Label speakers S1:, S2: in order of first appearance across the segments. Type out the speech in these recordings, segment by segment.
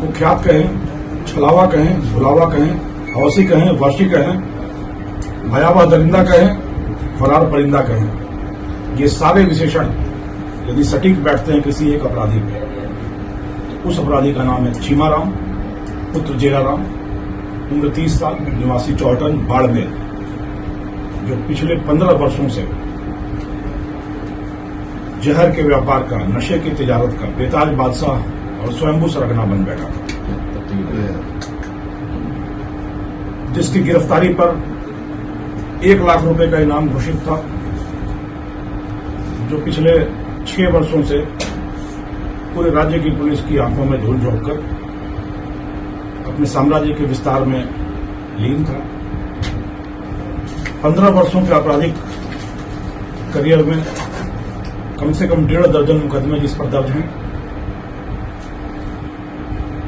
S1: कुख्यात कहें, छलावा कहें, भुलावा कहें, हौसी कहें, वर्षी कहें, भयावह दरिंदा कहें, फरार परिंदा कहें, ये सारे विशेषण यदि सटीक बैठते हैं किसी एक अपराधी पे, उस अपराधी का नाम है चीमाराम पुत्र जेराराम, उम्र 30 साल, निवासी चौटन बाड़मेर, जो पिछले 15 वर्षों से जहर के व्यापार का, नशे की तिजारत का बेताज बादशाह और स्वयंभू सरगना बन बैठा था, जिसकी गिरफ्तारी पर 1 लाख रुपए का इनाम घोषित था, जो पिछले 6 वर्षों से पूरे राज्य की पुलिस की आंखों में धूल झोंक कर अपने साम्राज्य के विस्तार में लीन था। 15 वर्षों के आपराधिक करियर में कम से कम 1.5 दर्जन मुकदमे जिस पर दर्ज हैं,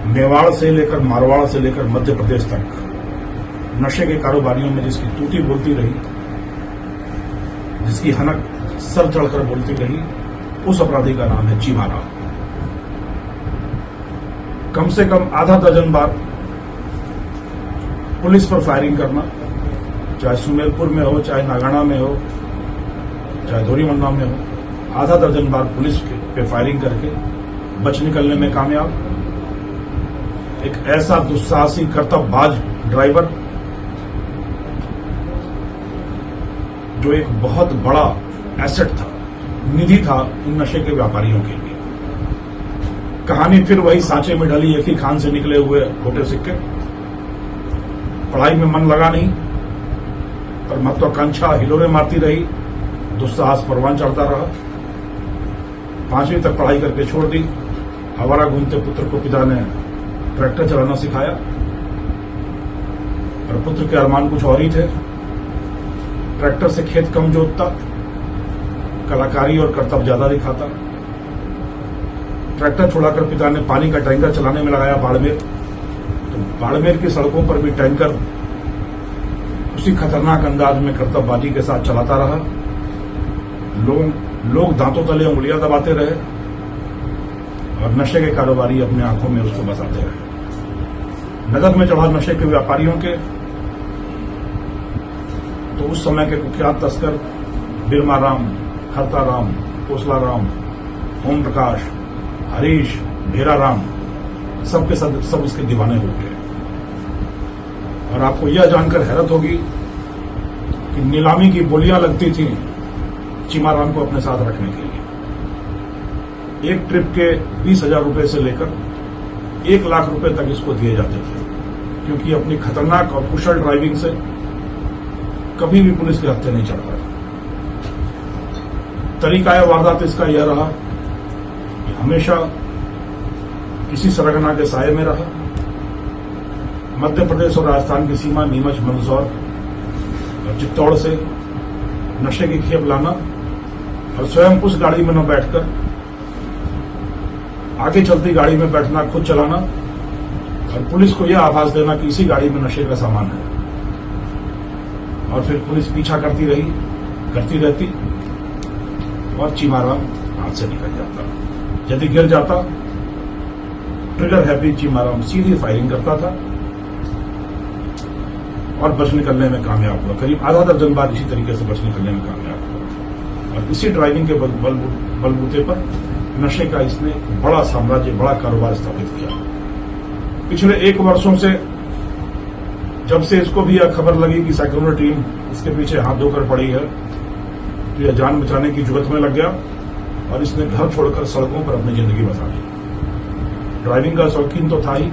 S1: मेवाड़ से लेकर मारवाड़ से लेकर मध्य प्रदेश तक नशे के कारोबारियों में जिसकी टूटी बोलती रही, जिसकी हनक सर चढ़कर बोलती रही, उस अपराधी का नाम है चीमाराम। कम से कम आधा दर्जन बार पुलिस पर फायरिंग करना, चाहे सुमेरपुर में हो, चाहे नागाना में हो, चाहे धोरीमन्ना में हो, आधा दर्जन बार पुलिस पे फायरिंग करके बच निकलने में कामयाब। एक ऐसा दुस्साहसी कर्तव्यबाज ड्राइवर जो एक बहुत बड़ा एसेट था, निधि था इन नशे के व्यापारियों के लिए। कहानी फिर वही सांचे में ढली एक ही खान से निकले हुए खोटे सिक्के। पढ़ाई में मन लगा नहीं, पर महत्वाकांक्षा हिलोरे मारती रही, दुस्साहस परवान चढ़ता रहा। 5वीं तक पढ़ाई करके छोड़ दी। आवारा घूमते पुत्र को पिता ने ट्रैक्टर चलाना सिखाया, और पुत्र के अरमान कुछ और ही थे। ट्रैक्टर से खेत कम जोतता, कलाकारी और कर्तव्य ज्यादा दिखाता। ट्रैक्टर छोड़ाकर पिता ने पानी का टैंकर चलाने में लगाया बाड़मेर। तो बाड़मेर की सड़कों पर भी टैंकर उसी खतरनाक अंदाज में कर्तव्यबाजी के साथ चलाता रहा। लोग दांतों तले उंगलियां दबाते रहे और नशे के कारोबारी अपने आंखों में उसको बसाते रहे। नगद में चढ़ा नशे के व्यापारियों के तो उस समय के कुख्यात तस्कर बिरमाराम, खरताराम, कोसलाराम, ओम प्रकाश, हरीश, भेराराम, सब इसके दीवाने हो गए। और आपको यह जानकर हैरत होगी कि नीलामी की बोलियां लगती थी चीमाराम को अपने साथ रखने के लिए। एक ट्रिप के 20,000 रुपए से लेकर 1 लाख रुपए तक इसको दिए जाते थे, क्योंकि अपनी खतरनाक और कुशल ड्राइविंग से कभी भी पुलिस के हत्थे नहीं चढ़ता था। तरीका वारदात इसका यह रहा कि हमेशा किसी सरगना के साये में रहा। मध्य प्रदेश और राजस्थान की सीमा नीमच, मंदसौर और चित्तौड़ से नशे की खेप लाना और स्वयं उस गाड़ी में न बैठकर आगे चलती गाड़ी में बैठना, खुद चलाना और पुलिस को यह आभास देना कि इसी गाड़ी में नशे का सामान है। और फिर पुलिस पीछा करती रहती और चीमाराम हाथ से निकल जाता। यदि गिर जाता, ट्रिगर हैप्पी चीमाराम सीधी फायरिंग करता था और बच निकलने में कामयाब हुआ। करीब आधा दर्जन बार इसी तरीके से बच निकलने में कामयाब हुआ। और इसी ड्राइविंग के बलबूते पर नशे का इसने बड़ा साम्राज्य, बड़ा कारोबार स्थापित किया। पिछले 1 वर्षों से जब से इसको भी यह खबर लगी कि सेक्युलर टीम इसके पीछे हाथ धोकर पड़ी है, तो यह जान बचाने की जुगत में लग गया और इसने घर छोड़कर सड़कों पर अपनी जिंदगी बसा ली। ड्राइविंग का शौकीन तो था ही,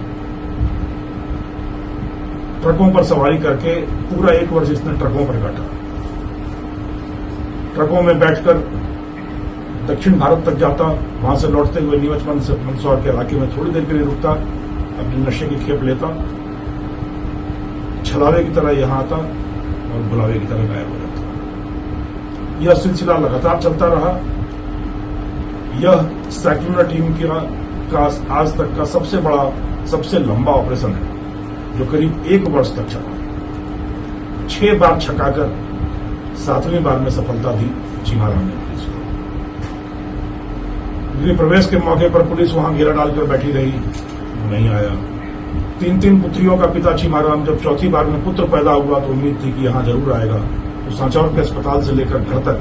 S1: ट्रकों पर सवारी करके पूरा 1 वर्ष इसने ट्रकों पर काटा। ट्रकों में बैठकर दक्षिण भारत तक जाता, वहां से लौटते हुए नीमच मंदसौर के इलाके में थोड़ी देर के लिए रुकता, अपनी नशे की खेप लेता, छलावे की तरह यहां आता और बुलावे की तरह गायब हो जाता। यह सिलसिला लगातार चलता रहा। यह सेक्युलर टीम का आज तक का सबसे लंबा ऑपरेशन है, जो करीब 1 वर्ष तक चला। 6 बार छकाकर 7वीं बार में सफलता दी चीमाराम ने पुलिस को। गृह प्रवेश के मौके पर पुलिस वहां घेरा डालकर बैठी रही। नहीं आया। 3 पुत्रियों का पिता चीमाराम जब चौथी बार में पुत्र पैदा हुआ तो उम्मीद थी कि यहां जरूर आएगा। तो सांचौर के अस्पताल से लेकर घर तक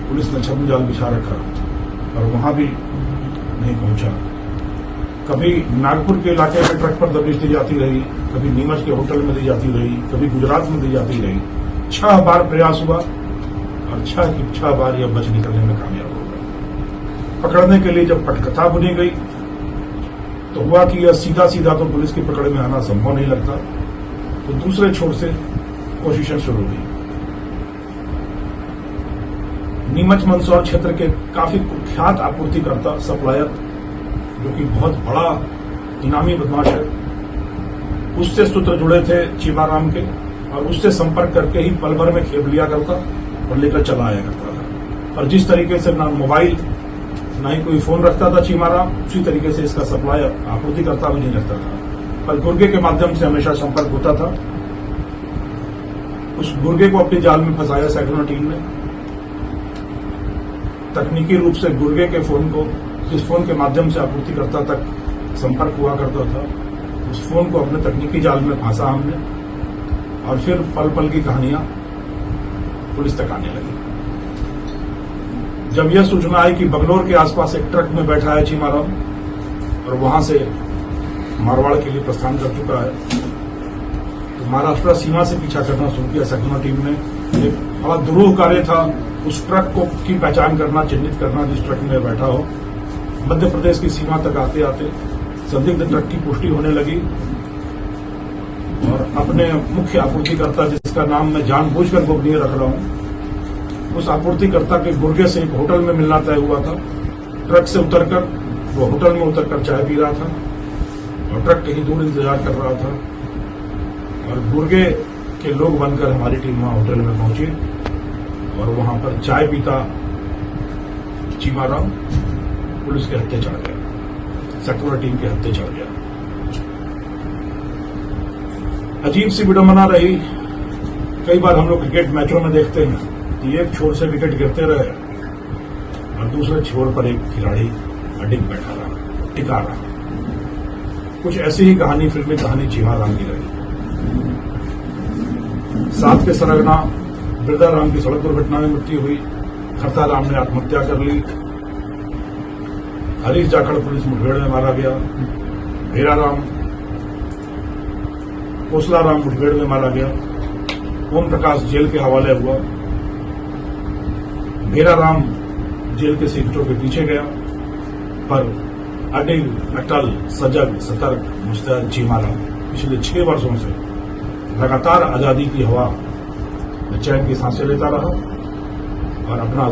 S1: पुलिस ने छद्म जाल बिछा रखा और वहां भी नहीं पहुंचा। कभी नागपुर के इलाके में ट्रक पर दबिश दी जाती रही, कभी नीमच के होटल में दी जाती रही, कभी गुजरात में दी जाती रही। 6 बार प्रयास हुआ और 6 बार यह बच निकलने में कामयाब हो गया। पकड़ने के लिए जब पटकथा बुनी गई तो हुआ कि यह सीधा सीधा तो पुलिस की पकड़ में आना संभव नहीं लगता, तो दूसरे छोर से कोशिशें शुरू हुई। नीमच मंदसौर क्षेत्र के काफी कुख्यात आपूर्तिकर्ता सप्लायर, जो कि बहुत बड़ा इनामी बदमाश है, उससे सूत्र जुड़े थे चीमाराम के और उससे संपर्क करके ही पल भर में खेप लिया करता और लेकर चला आया करता था। और जिस तरीके से ना मोबाइल ना ही कोई फोन रखता था चीमाराम, उसी तरीके से इसका सप्लायर आपूर्तिकर्ता भी नहीं रखता था, पर गुर्गे के माध्यम से हमेशा संपर्क होता था। उस गुर्गे को अपने जाल में फंसाया सैकड़ों टीम ने। तकनीकी रूप से गुर्गे के फोन को, जिस फोन के माध्यम से आपूर्तिकर्ता तक संपर्क हुआ करता था, उस फोन को अपने तकनीकी जाल में फंसा हमने और फिर पल पल की कहानियां पुलिस तक आने लगी। जब यह सूचना आई कि बगलौर के आसपास एक ट्रक में बैठा है चीमाराम और वहां से मारवाड़ के लिए प्रस्थान कर चुका है, तो महाराष्ट्र सीमा से पीछा करना शुरू किया सैकड़ों टीम ने। एक बड़ा दुरूह कार्य था उस ट्रक को की पहचान करना, चिन्हित करना जिस ट्रक में बैठा हो। मध्य प्रदेश की सीमा तक आते आते संदिग्ध ट्रक की पुष्टि होने लगी और अपने मुख्य आपूर्तिकर्ता, जिसका नाम मैं जानबूझकर गोपनीय रख रहा हूं, उस आपूर्तिकर्ता के गुर्गे से एक होटल में मिलना तय हुआ था। ट्रक से उतरकर वो होटल में उतरकर चाय पी रहा था और ट्रक कहीं दूर इंतजार कर रहा था और गुर्गे के लोग बनकर हमारी टीम वहां होटल में पहुंची और वहां पर चाय पीता चीमाराम पुलिस के हत्थे चढ़ गया, सेक्युलर टीम के हत्थे चढ़ गया। अजीब सी विडंबना रही। कई बार हम लोग क्रिकेट मैचों में देखते हैं कि एक छोर से विकेट गिरते रहे और दूसरे छोर पर एक खिलाड़ी अडिग बैठा रहा, टिका रहा। कुछ ऐसी ही कहानी, फिल्मी कहानी चीमाराम की रही। सात के सरगना बिरदाराम की सड़क दुर्घटना में मृत्यु हुई। खरताराम ने आत्महत्या कर ली। हरीश जाखड़ पुलिस मुठभेड़ में मारा गया। भेराराम, कोसलाराम मुठभेड़ में मारा गया। ओम प्रकाश जेल के हवाले हुआ। भेराराम जेल के सीटों के पीछे गया, पर अडिग, अटल, सजग, सतर्क, मुस्तैद चीमाराम पिछले 6 वर्षों से लगातार आजादी की हवा में चैन की सांसें लेता रहा और अपना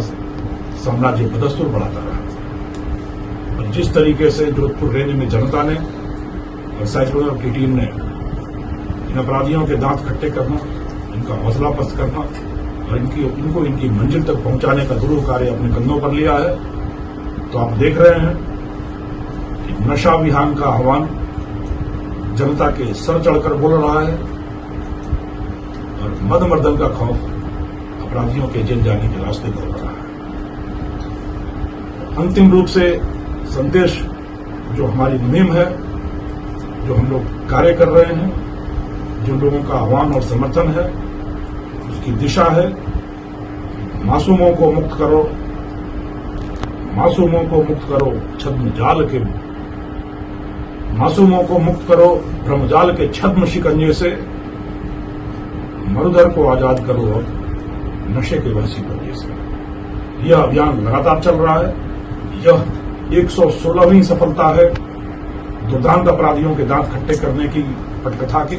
S1: साम्राज्य बदस्तूर बढ़ाता रहा। और जिस तरीके से जोधपुर रेंज में जनता ने और साइक्लोन की टीम ने इन अपराधियों के दांत खट्टे करना, इनका हौसला पस्त करना और इनको इनकी मंजिल तक पहुंचाने का दुरूह कार्य अपने कंधों पर लिया है, तो आप देख रहे हैं कि नशा विहान का आह्वान जनता के सर चढ़कर बोल रहा है और मदमर्दन का खौफ अपराधियों के जेल जाने के रास्ते पर रहा है। अंतिम रूप से संदेश जो हमारी मुहिम है, जो हम लोग कार्य कर रहे हैं, जो लोगों का आह्वान और समर्थन है, उसकी दिशा है मासूमों को मुक्त करो, मासूमों को मुक्त करो छद्म जाल के, मासूमों को मुक्त करो भ्रमजाल के छद्म शिकंजे से, मरुधर को आजाद करो और नशे के वहशी पंजे से। यह अभियान लगातार चल रहा है। यह 116वीं सफलता है दुर्दांत अपराधियों के दांत खट्टे करने की पटकथा की।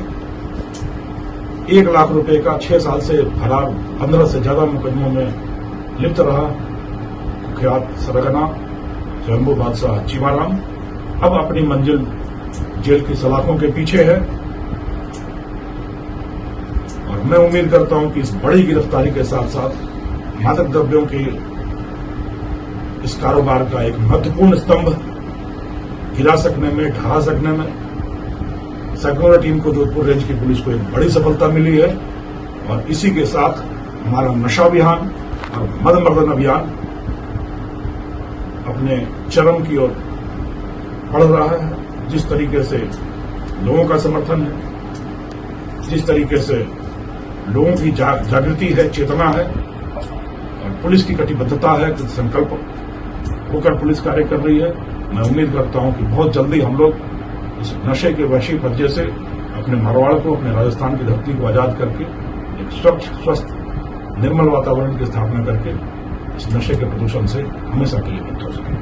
S1: 1 लाख रुपए का 6 साल से फरार 15 से ज्यादा मुकदमों में लिप्त रहा कुख्यात सरगना स्वयंभू बादशाह चीमाराम अब अपनी मंजिल जेल की सलाखों के पीछे है और मैं उम्मीद करता हूं कि इस बड़ी गिरफ्तारी के साथ साथ मादक द्रव्यों के इस कारोबार का एक महत्वपूर्ण स्तंभ गिरा सकने में, ढहा सकने में सेक्युलर टीम को, जोधपुर रेंज की पुलिस को एक बड़ी सफलता मिली है। और इसी के साथ हमारा नशा अभियान और मदमर्दन अभियान अपने चरम की ओर बढ़ रहा है। जिस तरीके से लोगों का समर्थन है, जिस तरीके से लोगों की जागृति है, चेतना है और पुलिस की कटिबद्धता है, संकल्प होकर पुलिस कार्य कर रही है, मैं उम्मीद करता हूं कि बहुत जल्दी हम लोग इस नशे के वैश्विक पर्चे से अपने मारवाड़ को, अपने राजस्थान की धरती को आजाद करके एक स्वच्छ, स्वस्थ, निर्मल वातावरण की स्थापना करके इस नशे के प्रदूषण से हमेशा के लिए मुक्त हो सके।